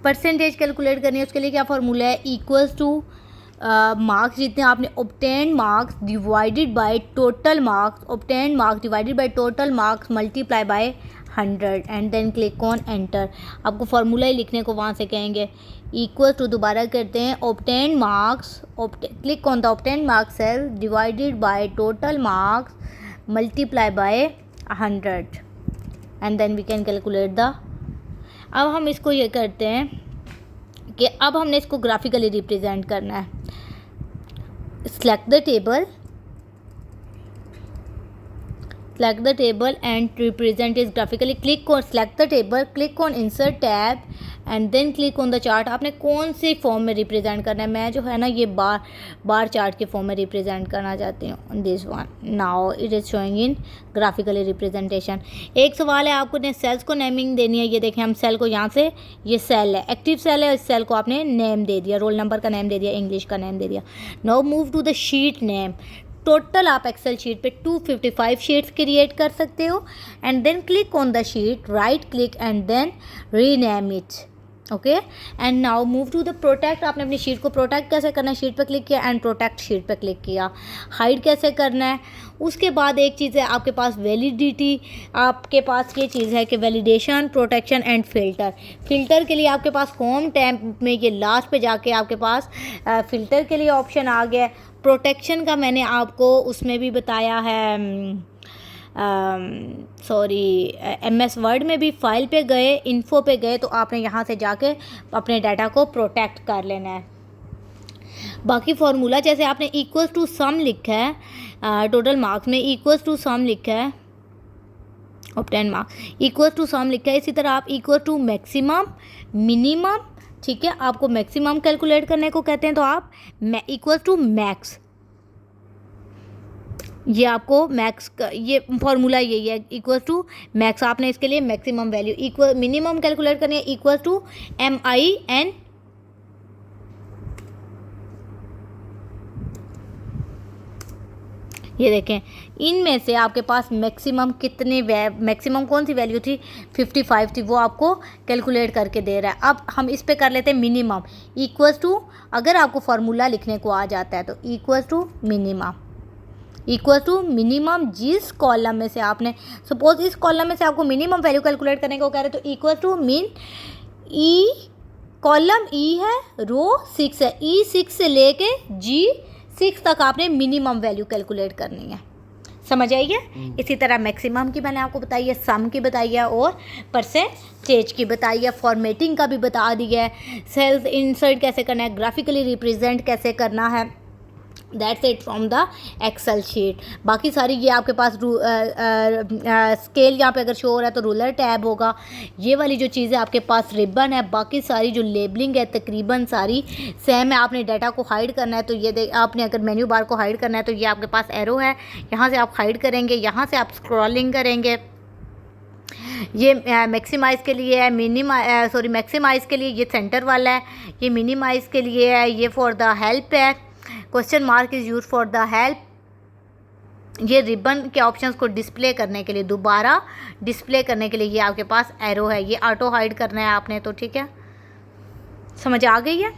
Percentage calculate करनी है, उसके लिए क्या फार्मूला है, इक्वल्स टू मार्क्स जितने आपने obtain marks divided by total marks, obtain marks divided by total marks multiply by 100 and then click on enter. आपको फार्मूला ही लिखने को वहाँ से कहेंगे, इक्वल टू दोबारा करते हैं obtain marks, click on the obtain marks cell divided by total marks multiply by 100 and then we can calculate the. अब हम इसको ये करते हैं कि अब हमने इसको ग्राफिकली रिप्रेजेंट करना है। select the table and represent it graphically. Select the table, click on insert tab and then click on the chart. आपने कौन से फॉर्म में रिप्रेजेंट करना है, मैं जो है ना ये बार चार्ट के फॉर्म में रिप्रेजेंट करना चाहती हूँ। This one now it is showing in graphically representation. एक सवाल है, आपको ने सेल्स को नेमिंग देनी है। ये देखें, हम सेल को यहाँ से, ये सेल है, एक्टिव सेल है, इस सेल को आपने नेम दे दिया, रोल नंबर का नेम दे दिया, इंग्लिश का नेम दे दिया। Now move to the sheet name. Total आप एक्सेल शीट पे 255 शीट्स क्रिएट कर सकते हो and then click on the sheet, right click and then rename it. Okay and now move to the protect. आपने अपनी sheet को protect कैसे करना है, शीट पे क्लिक किया एंड प्रोटेक्ट शीट पे क्लिक किया। हाइड कैसे करना है, उसके बाद एक चीज़ है आपके पास वैलिडिटी, आपके पास ये चीज़ है कि validation, protection and filter. Filter के लिए आपके पास होम टैब में ये लास्ट पे जाके आपके पास फ़िल्टर के लिए ऑप्शन आ गया। प्रोटेक्शन का मैंने आपको उसमें भी बताया है, MS वर्ड में भी। फाइल पे गए, इन्फो पे गए तो आपने यहाँ से जाके अपने डाटा को प्रोटेक्ट कर लेना है। बाकी फार्मूला जैसे आपने इक्वल्स टू सम लिखा है, टोटल मार्क्स में इक्वल्स टू सम लिखा है, obtain marks equals to some लिखा है, इसी तरह आप इक्वल टू मैक्सिमम, मिनिमम, ठीक है, आपको मैक्सिमम कैलकुलेट करने को कहते हैं तो आप इक्वल टू मैक्स, ये आपको मैक्स का ये फार्मूला यही है, इक्वल टू मैक्स। आपने इसके लिए maximum value, equal minimum calculate करनी है, इक्वल टू MIN। ये देखें, इनमें से आपके पास मैक्सिमम कितने मैक्सिमम कौन सी वैल्यू थी, 55 थी, वो आपको कैलकुलेट करके दे रहा है। अब हम इस पे कर लेते हैं मिनिमम, इक्वल टू, अगर आपको फार्मूला लिखने को आ जाता है तो equal to minimum, equal to minimum जिस कॉलम में से आपने, सपोज इस कॉलम में से आपको मिनिमम वैल्यू कैलकुलेट करने को कह रहे हैं तो इक्वल टू मिन ई, कॉलम ई है, रो 6 है, E6 से लेके G6 तक आपने मिनिमम वैल्यू कैलकुलेट करनी है। समझ आई है। इसी तरह मैक्सिमम की मैंने आपको बताई है, सम की बताई है और परसेंटेज की बताई है, फॉर्मेटिंग का भी बता दिया है, सेल्स इंसर्ट कैसे करना है, ग्राफिकली रिप्रेजेंट कैसे करना है। That's it from the Excel sheet. बाकी सारी ये आपके पास स्केल यहाँ पे अगर शो हो रहा है तो रूलर टैब होगा। ये वाली जो चीज़ है आपके पास रिबन है। बाकी सारी जो लेबलिंग है तकरीबन सारी सेम है। आपने डाटा को हाइड करना है तो ये आपने अगर मेन्यू बार को हाइड करना है तो ये आपके पास एरो है, यहाँ से आप हाइड करेंगे, यहाँ से आप स्क्रॉलिंग करेंगे। ये मैक्सिमाइज़ के लिए है, मैक्सिमाइज़ के लिए ये सेंटर वाला है, ये मिनिमाइज़ के लिए है, ये फॉर द हेल्प है, question mark is use for the help. ये रिबन के ऑप्शंस को डिस्प्ले करने के लिए, दोबारा डिस्प्ले करने के लिए ये आपके पास एरो है, ये ऑटो हाइड करना है आपने तो ठीक है। समझ आ गई है।